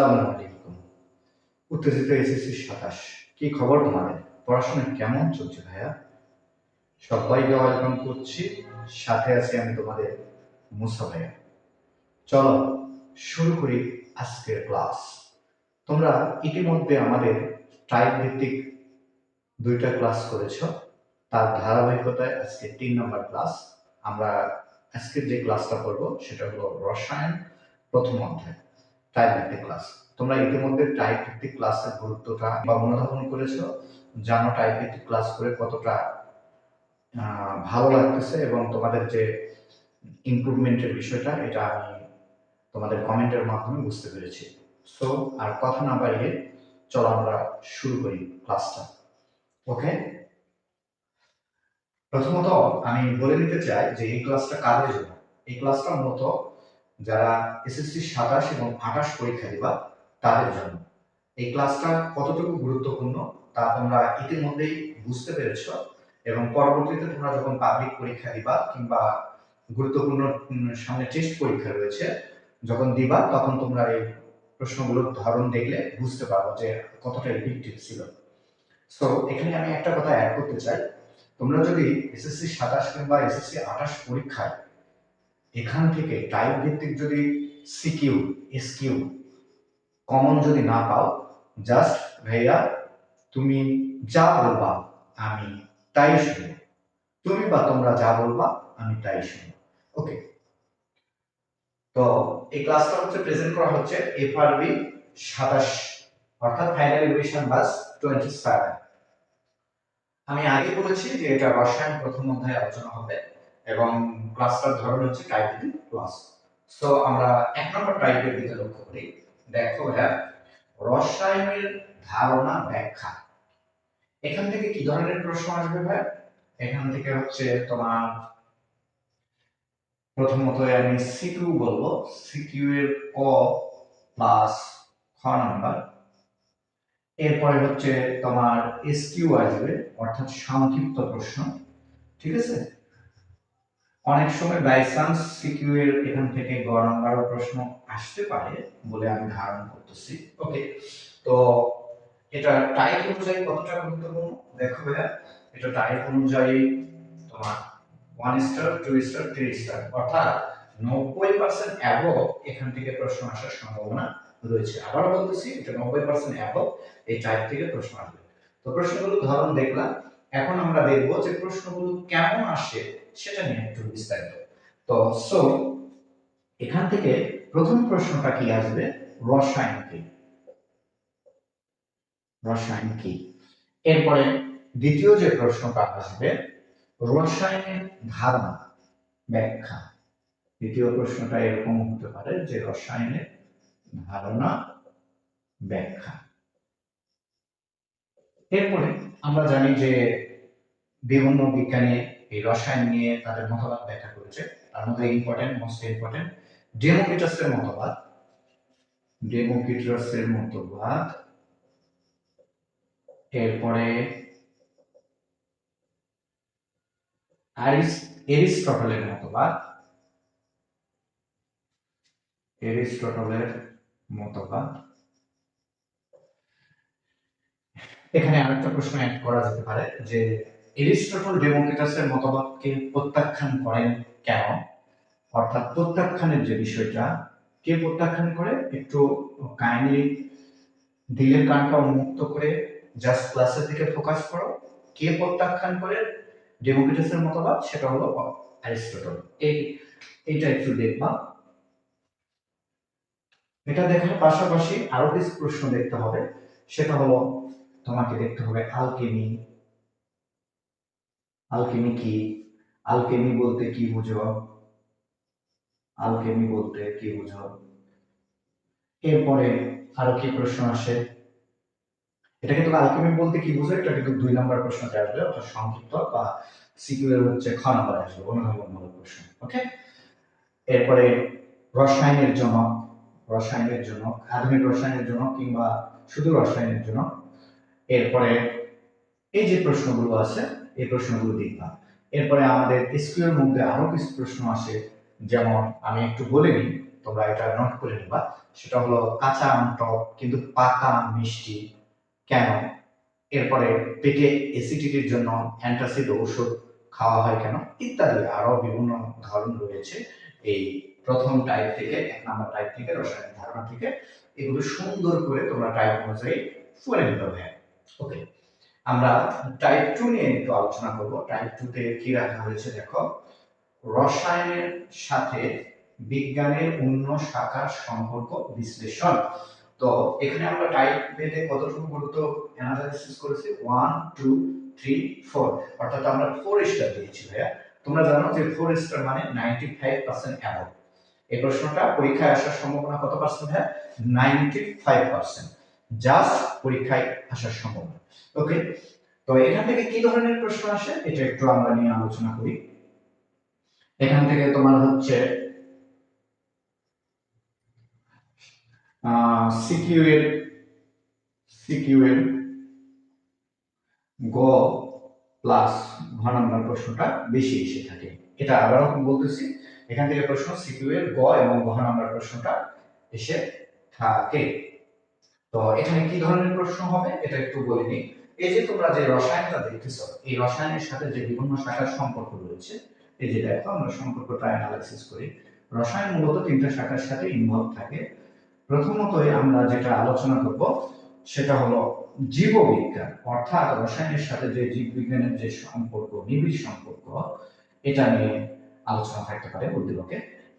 আসসালামু আলাইকুম। উত্তেজিত এসএসসি ২৭ কি খবর তোমাদের? পড়াশোনা কেমন চলছে ভাইয়া? সবাইকে ওয়েলকাম করছি। সাথে আছি আমি তোমাদের মুসা ভাইয়া। চলো শুরু করি আজকের ক্লাস। তোমরা ইতিমধ্যে আমাদের টাইপ ভিত্তিক ২টা ক্লাস করেছো। তার ধারাবাহিকতায় আজকে ৩ নম্বর ক্লাস। আমরা আজকের যে ক্লাসটা করব সেটা হলো রসায়ন প্রথম অধ্যায়, টাইপ ভিত্তিক ক্লাস। তোমরা ইতিমধ্যে টাইপ ভিত্তিক ক্লাসের গুরুত্বটা বা অনুধাবন করেছো, জানো টাইপ ভিত্তিক ক্লাস করে কতটা ভালো লাগতেছে এবং তোমাদের যে ইমপ্রুভমেন্টের বিষয়টা এটা আমি তোমাদের কমেন্টের মাধ্যমে বুঝতে পেরেছি। সো আর কথা না বাড়িয়ে চলো আমরা শুরু করি ক্লাসটা। ওকে, প্রথমত আমি বলে নিতে চাই যে এই ক্লাসটা কাদের জন্য। এই ক্লাসটা মূলত যারা এসএসসি ২৭ এবং ২৮ পরীক্ষা দিবা তাদের জন্য। এই ক্লাসটা কতটুকু গুরুত্বপূর্ণ তা তোমরা ইতিমধ্যেই বুঝতে পেরেছ এবং পরবর্তীতে তোমরা যখন পাবলিক পরীক্ষা দিবা কিংবা গুরুত্বপূর্ণ সামনে টেস্ট পরীক্ষা রয়েছে যখন দিবা তখন তোমরা এই প্রশ্নগুলোর ধরন দেখলে বুঝতে পারবো যে কতটা ইফেক্টিভ ছিল। সো এখানে আমি একটা কথা অ্যাড করতে চাই, তোমরা যদি এসএসসি ২৭ কিংবা এসএসসি ২৮ পরীক্ষায় এখান থেকে টাইপ ভিত্তিক যদি সিকিউ এসকিউ কমন যদি না পাও, জাস্ট ভাইয়া তুমি যা বলবা আমি তাই শুনবো, তুমি বা তোমরা যা বলবা আমি তাই শুনবো। ওকে, তো এই ক্লাসটা হচ্ছে প্রেজেন্ট করা হচ্ছে এফআরবি ২৭ অর্থাৎ ফাইনাল রিভিশন ব্যাচ 27। আমি আগে বলেছি যে এটা রসায়ন প্রথম অধ্যায়ে আলোচনা হবে এবং ক্লাসটার ধরন হচ্ছে টাইপ ভিত্তিক ক্লাস। সো আমরা ১ নম্বর টাইপের দিকে লক্ষ্য করি। দেখো ভাইয়া, রসায়নের ধারণা ব্যাখ্যা। এখান থেকে কি ধরনের প্রশ্ন আসবে ভাই? এখান থেকে হচ্ছে তোমার প্রথমত আমি সিকিউ বলবো, সিকিউ এর ক প্লাস খ নাম্বার। এরপরে হচ্ছে তোমার এসকিউ আসবে অর্থাৎ সংক্ষিপ্ত প্রশ্ন, ঠিক আছে? অনেক সময় বাই চান্স সিকিউ এর এখান থেকে গ নাম্বারের প্রশ্ন আসতে পারে বলে আমি ধারণা করতেছি। ওকে, তো এটা টাইপ অনুযায়ী কতটা গুরুত্বপূর্ণ দেখো ভাইয়া, এটা টাইপ অনুযায়ী তোমার 1 স্টার 2 স্টার 3 স্টার অর্থাৎ 90% অ্যাবভ এখান থেকে প্রশ্ন আসার সম্ভাবনা রয়েছে। আবার বলতেছি এটা 90% অ্যাবভ এই টাইপ থেকে প্রশ্ন আসবে। তো প্রশ্নগুলো ধরন দেখলাম, এখন আমরা দেখব যে প্রশ্নগুলো কেমন আসে সেটা নিয়ে একটু বিস্তারিত। তো সো এখান থেকে প্রথম প্রশ্নটা কি আসবে, রসায়ন কি, রসায়ন কি। এরপরে দ্বিতীয় যে প্রশ্নটা আসবে রসায়নের ধারণা ব্যাখ্যা। দ্বিতীয় প্রশ্নটা এরকম হতে পারে যে রসায়নের ধারণা ব্যাখ্যা। এরপরে আমরা জানি যে বিভিন্ন বিজ্ঞানী এই রসায়ন নিয়ে তাদের মতবাদ ব্যাখ্যা করেছে। তার মধ্যে মোস্ট ইম্পর্টেন্ট ডেমোক্রিটাসের মতবাদ। ডেমোক্রিটাসের মতবাদ, এরপরে এরিস্টটলের মতবাদ, এরিস্টটলের মতবাদ। এখানে আরেকটা প্রশ্ন অ্যাড করা যেতে পারে যে এরিস্টটল ডেমোক্রিটাসের মতবাদকে প্রত্যাখ্যান করেন কেন, অর্থাৎ প্রত্যাখ্যানের যে বিষয়টা কে প্রত্যাখ্যান করে একটু কাইন্ডলি দিলের কানটা উন্মুক্ত করে জাস্ট ক্লাসের দিকে ফোকাস করো। কে প্রত্যাখ্যান করে ডেমোক্রিটাসের মতবাদ, সেটা হলো অ্যারিস্টটল। এইটা একটু দেখবা। এটা দেখার পাশাপাশি আরো কিছু প্রশ্ন দেখতে হবে, সেটা হলো তোমাকে দেখতে হবে আলকেমি। আলকেমি কি, আলকেমি বলতে কি বুঝো, আলকেমি বলতে কি বুঝো। এরপরে আরো কি প্রশ্ন আসে, এটা কিন্তু আলকেমি বলতে কি বুঝো এটা কিন্তু 2 নাম্বার প্রশ্নতে আসবে অর্থাৎ সংক্ষিপ্ত বা সিকিউ এর হচ্ছে খ নাম্বার আসবে অনুধাবনমূলক প্রশ্ন। ওকে, এরপরে রসায়নের জনক, রসায়নের জনক, আধুনিক রসায়নের জনক কিংবা শুধু রসায়নের জনক। এরপরে এই যে প্রশ্নগুলো আছে এই প্রশ্নগুলো দেখবা। এরপরে আমাদের এসকিউ এর মধ্যে আরো কিছু প্রশ্ন আসে, যেমন আমি একটু বলে নিই তোমরা এটা নোট করে নিবা। সেটা হলো কাঁচা আম টক কিন্তু পাকা আম মিষ্টি কেন, এরপরে পেটে অ্যাসিডিটির জন্য অ্যান্টাসিড ওষুধ খাওয়া হয় কেন, ইত্যাদি আরো বিভিন্ন ধরন রয়েছে। এই প্রথম টাইপ থেকে, 1 নম্বর টাইপ থেকে, রাসায়নিক ধারণা থেকে এগুলো সুন্দর করে তোমরা টাইপ অনুযায়ী পড়ে নিতে হবে। ওকে, আমরা টাইপ 2 নিয়ে একটু আলোচনা করব। টাইপ 2 তে কি রাখা হয়েছে দেখো, রসায়নের সাথে বিজ্ঞানের অন্য শাখার সম্পর্ক বিশ্লেষণ। তো এখানে আমরা টাইপ ভেদে কতটুকু গুরুত্ব অ্যানালাইসিস করেছি, 1 2 3 4, অর্থাৎ আমরা 4 স্টার দিয়েছি ভাইয়া। তোমরা জানো যে 4 স্টার মানে 95% অ্যাবভ। এই প্রশ্নটা পরীক্ষায় আসার সম্ভাবনা কত পার্সেন্ট ভাইয়া? 95%, জাস্ট পরীক্ষায় আসার সম্ভাবনা। ওকে, তো এখান থেকে কি ধরনের প্রশ্ন আসে এটা একটু আমরা নিয়ে আলোচনা করি। এখান থেকে তোমার হচ্ছে সিকিউএর গ প্লাস ঘ নাম্বার প্রশ্নটা বেশি এসে থাকে। এটা আবারও বলতেছি, এখান থেকে প্রশ্ন সিকিউএর গ এবং ঘ নাম্বার প্রশ্নটা এসে থাকে। তো এখানে কি ধরনের প্রশ্ন হবে এটা একটু বলে নিই। এই যে তোমরা যে রসায়নটা দেখতেছো, এই রসায়নের সাথে যে বিভিন্ন শাখার সম্পর্ক রয়েছে, এই যে দেখো আমরা সম্পর্কটা অ্যানালাইসিস করি। রসায়ন মূলত 3টা শাখার সাথে ইনভলভ থাকে। প্রথমতই আমরা যেটা আলোচনা করব সেটা হলো জীববিজ্ঞান, অর্থাৎ রসায়নের সাথে যে জীববিজ্ঞানের যে সম্পর্ক, নিবিড় সম্পর্ক, এটা নিয়ে আলোচনা থাকতে পারে উদ্দীপকে।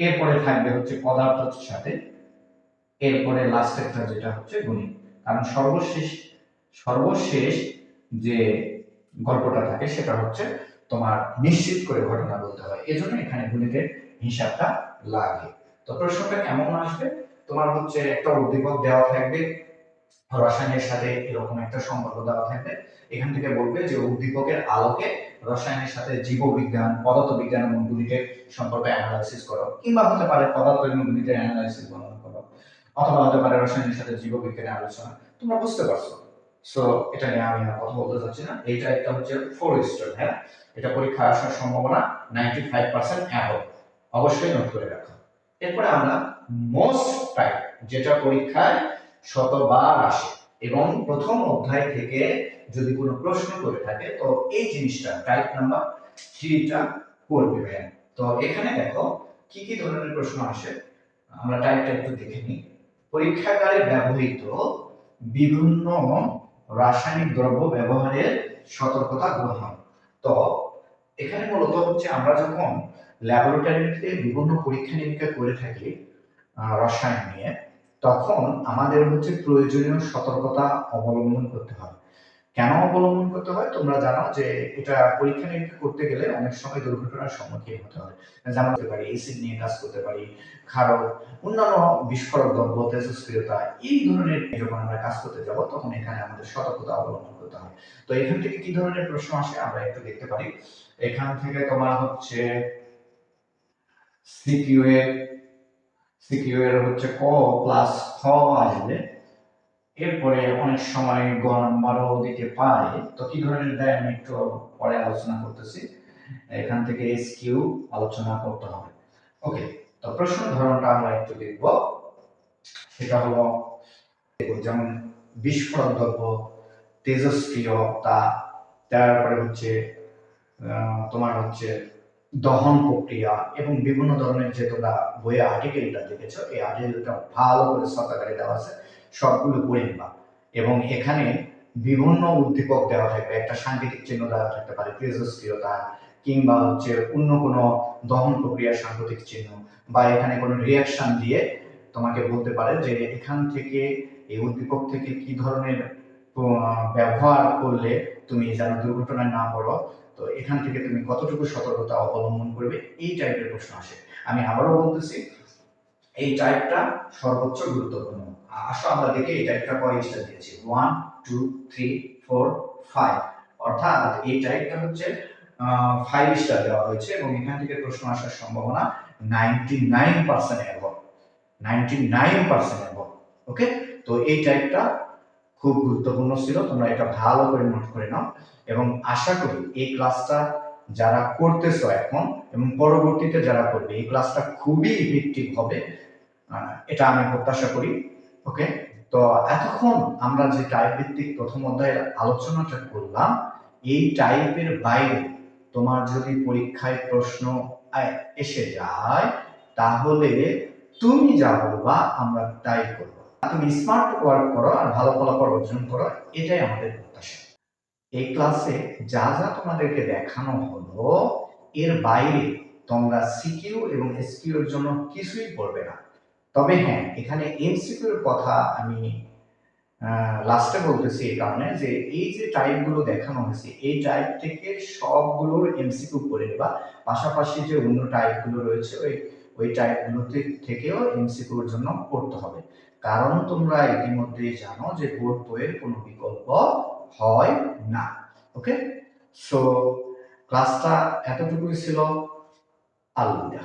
এরপরে থাকবে হচ্ছে পদার্থের সাথে, এরপরে লাস্টেরটা যেটা হচ্ছে গণিত। কারণ সর্বশেষ যে গল্পটা থাকে সেটা হচ্ছে তোমার নিশ্চিত করে ঘটনা বলতে হয়, এজন্য এখানে গণিতের হিসাবটা লাগে। তো প্রশ্নটা কেমন আসবে, তোমার হচ্ছে একটা উদ্দীপক দেওয়া থাকবে, রসায়নের সাথে এরকম একটা সম্পর্ক দেওয়া থাকবে। এখান থেকে বলবে যে উদ্দীপকের আলোকে রসায়নের সাথে জীববিজ্ঞান, পদার্থবিজ্ঞান এবং গণিতের সম্পর্ক অ্যানালাইসিস করো, কিংবা হতে পারে পদার্থ এবং গণিতের অ্যানালাইসিস বর্ণনা করো, অথবা হতে পারে রসায়নের সাথে জীববিজ্ঞানের আলোচনা। তোমরা বুঝতে পারছো? সো এটা নিয়ে আমি কথা বলতে চাচ্ছি না। এইটা একটা হচ্ছে 4 স্টার, হ্যাঁ, এটা পরীক্ষায় আসার সম্ভাবনা 95% অ্যাবভ, অবশ্যই নোট করে রাখো। এরপরে আমরা মোস্ট টাইপ, যেটা পরীক্ষায় শতবার আসে এবং প্রথম অধ্যায় থেকে যদি কোনো প্রশ্ন করে থাকে, তো এই জিনিসটা টাইপ নাম্বার 3টা করবে ভাইয়া। তো এখানে দেখো কি কি ধরনের প্রশ্ন আসে, আমরা টাইপটা একটু দেখে নিই। পরীক্ষাগারে ব্যবহৃত বিভিন্ন রাসায়নিক দ্রব্য ব্যবহারের সতর্কতা গ্রহণ। তো এখানে মূলত হচ্ছে আমরা যখন ল্যাবরেটরিতে বিভিন্ন পরীক্ষা নিরীক্ষা করে থাকি রসায়ন নিয়ে, তখন আমাদের হচ্ছে প্রয়োজনীয় সতর্কতা অবলম্বন করতে হয়। কেন অবলম্বন করতে হয় তোমরা জানো যে এটা পরীক্ষা নিরীক্ষা করতে গেলে অনেক সময় দুর্ঘটনার সম্মুখীন হতে হয়। যেমন হতে পারি এসিড নিয়ে কাজ করতে পারি, ক্ষারক, অন্যান্য বিস্ফোরক দ্রব্য, তেজস্ক্রিয়তা, এই ধরনের যখন আমরা কাজ করতে যাব তখন এখানে আমাদের সতর্কতা অবলম্বন করতে হয়। তো এখান থেকে কি ধরনের প্রশ্ন আসে আমরা একটু দেখতে পারি। এখান থেকে তোমার হচ্ছে সিকিউ এর হচ্ছে ক প্লাস খ আসবে, এরপরে অনেক সময় গ নাম্বারও দিতে পারে। তো কি ধরনের দেয় আমি একটু পরে আলোচনা করতেছি। এখান থেকে এসকিউ আলোচনা করতে হবে। ওকে, তো প্রশ্নের ধরনটা আমরা একটু দেখব। সেটা হলো যেমন বিস্ফোরক দ্রব্য, তেজস্ক্রিয়তা, তারপরে হচ্ছে তোমার হচ্ছে দহন প্রক্রিয়া এবং বিভিন্ন ধরনের যে তোমরা বইয়ে আর্টিকেলটা দেখেছো, এই আর্টিকেলটা ভালো করে সরকারি দেওয়া আছে, সবগুলো পড়ে নিবা। এবং এখানে বিভিন্ন উদ্দীপক দেওয়া থাকবে, একটা সাংকেতিক চিহ্ন দেওয়া থাকতে পারে তেজস্ক্রিয়তা, কিংবা হচ্ছে অন্য কোনো দহন প্রক্রিয়ার সাংকেতিক চিহ্ন, বা এখানে কোনো রিয়াকশন দিয়ে তোমাকে বলতে পারে যে এখান থেকে এই উদ্দীপক থেকে কি ধরনের ব্যবহার করলে তুমি যেন দুর্ঘটনায় না পড়ো, তো এখান থেকে তুমি কতটুকু সতর্কতা অবলম্বন করবে, এই টাইপের প্রশ্ন আসে। আমি আবারও বলতেছি, এই টাইপটা সর্বোচ্চ গুরুত্বপূর্ণ। আসো আমরা দেখি এই টাইপটা কয় স্টার দিয়েছি, 1 2 3 4 5, অর্থাৎ এই টাইপটা হচ্ছে 5 স্টার দেওয়া হয়েছে এবং এখান থেকে প্রশ্ন আসার সম্ভাবনা 99% অ্যাবভ, 99% অ্যাবভ। ওকে, তো এই টাইপটা খুব গুরুত্বপূর্ণ ছিল, তোমরা এটা ভালো করে নোট করে নাও। এবং আশা করি এই ক্লাসটা যারা করতেছো এখন এবং পরবর্তীতে যারা করবে, এই ক্লাসটা খুবই ইফেক্টিভ হবে। এটা আমি প্রত্যাশা করি। ওকে, তো এতক্ষণ আমরা যে টাইপ ভিত্তিক প্রথম অধ্যায়ের আলোচনাটা করলাম, এই টাইপের বাইরে তোমার যদি পরীক্ষায় প্রশ্ন এসে যায়, তাহলে তুমি যা বলবা আমরা তাই করবো। তুমি স্মার্ট ওয়ার্ক করো আর ভালো ফলাফল অর্জন করো, এটাই আমাদের প্রত্যাশা। এই ক্লাসে যা যা তোমাদেরকে দেখানো হলো, এর বাইরে তোমরা সিকিউ এবং এসকিউ এর জন্য কিছুই পড়বে না। তবে হ্যাঁ, এখানে এমসিকিউ এর কথা আমি লাস্টে বলতেছি এই কারণে যে এই যে টাইপগুলো দেখানো হয়েছে, এই টাইপ থেকে সবগুলোর এমসিকিউ করে নেবা, পাশাপাশি যে অন্য টাইপগুলো রয়েছে ওই টাইপগুলো থেকেও এমসিকিউ এর জন্য পড়তে হবে। কারণ তোমরা ইতিমধ্যেই জানো যে বোর্ড বইয়ের কোনো বিকল্প হয় না। ওকে, সো ক্লাসটা এতটুকুই ছিল। আলবিদা।